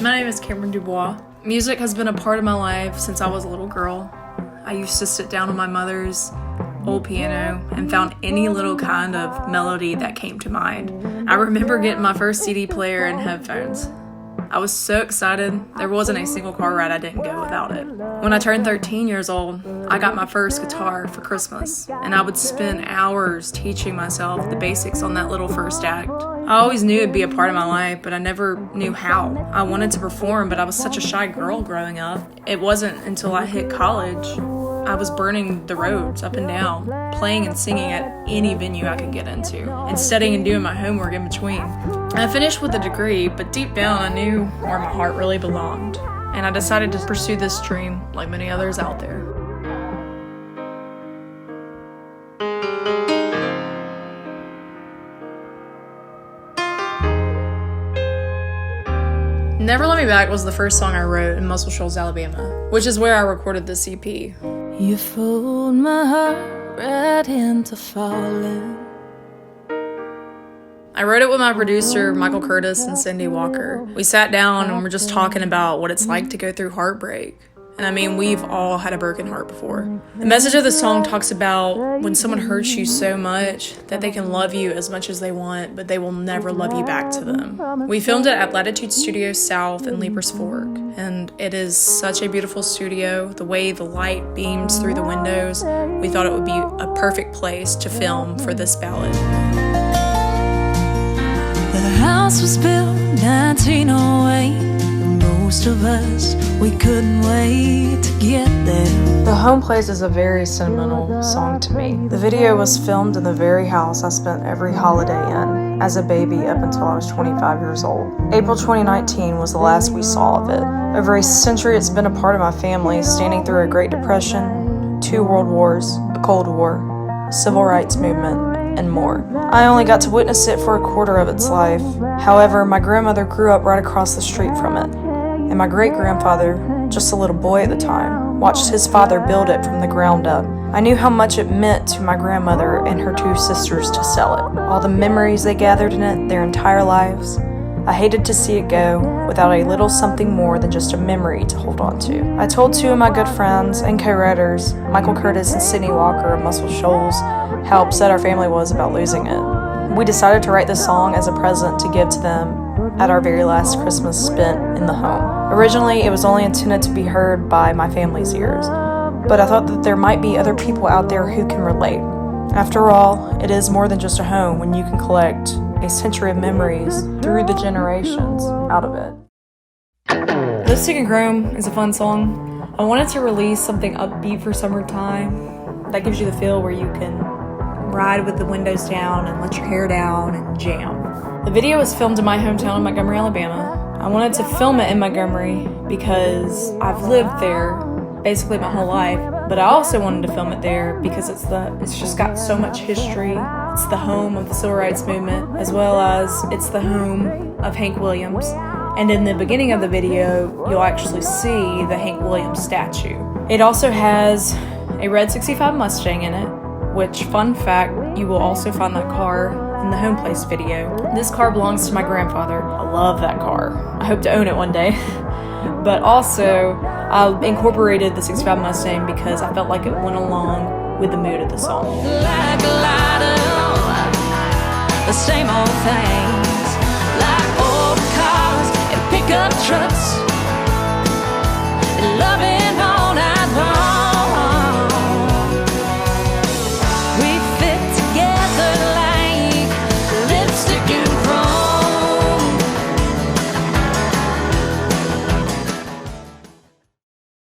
My name is Cameron Dubois. Music has been a part of my life since I was a little girl. I used to sit down on my mother's old piano and found any little kind of melody that came to mind. I remember getting my first CD player and headphones. I was so excited, there wasn't a single car ride I didn't go without it. When I turned 13 years old, I got my first guitar for Christmas, and I would spend hours teaching myself the basics on that little first act. I always knew it'd be a part of my life, but I never knew how. I wanted to perform, but I was such a shy girl growing up. It wasn't until I hit college I was burning the roads up and down, playing and singing at any venue I could get into, and studying and doing my homework in between. I finished with a degree, but deep down I knew where my heart really belonged, and I decided to pursue this dream like many others out there. Never Let Me Back was the first song I wrote in Muscle Shoals, Alabama, which is where I recorded this EP. You fooled my heart right into falling. I wrote it with my producer, Michael Curtis and Cindy Walker. We sat down and we're just talking about what it's like to go through heartbreak. And I mean, we've all had a broken heart before. The message of the song talks about when someone hurts you so much that they can love you as much as they want, but they will never love you back to them. We filmed it at Latitude Studios South in Leapers Fork, and it is such a beautiful studio. The way the light beams through the windows, we thought it would be a perfect place to film for this ballad. The house was built 1908. Most of us, we couldn't wait to get there. The Home Place is a very sentimental song to me. The video was filmed in the very house I spent every holiday in as a baby up until I was 25 years old. April 2019 was the last we saw of it. Over a century it's been a part of my family, standing through a Great Depression, 2 World Wars, a Cold War, Civil Rights Movement, and more. I only got to witness it for a quarter of its life. However, my grandmother grew up right across the street from it. And my great-grandfather, just a little boy at the time, watched his father build it from the ground up. I knew how much it meant to my grandmother and her 2 sisters to sell it. All the memories they gathered in it their entire lives. I hated to see it go without a little something more than just a memory to hold on to. I told 2 of my good friends and co-writers, Michael Curtis and Cindy Walker of Muscle Shoals, how upset our family was about losing it. We decided to write this song as a present to give to them at our very last Christmas spent in the home. Originally, it was only intended to be heard by my family's ears, but I thought that there might be other people out there who can relate. After all, it is more than just a home when you can collect a century of memories through the generations out of it. Lipstick and Chrome is a fun song. I wanted to release something upbeat for summertime that gives you the feel where you can ride with the windows down and let your hair down and jam. The video was filmed in my hometown of Montgomery, Alabama. I wanted to film it in Montgomery because I've lived there basically my whole life, but I also wanted to film it there because it's just got so much history. It's the home of the Civil Rights Movement, as well as it's the home of Hank Williams. And in the beginning of the video, you'll actually see the Hank Williams statue. It also has a red 65 Mustang in it, which, fun fact, you will also find that car in the Home Place video. This car belongs to my grandfather. I love that car. I hope to own it one day. But also, I incorporated the 65 Mustang because I felt like it went along with the mood of the song. Like a lot of the same old things, like old cars and pickup trucks.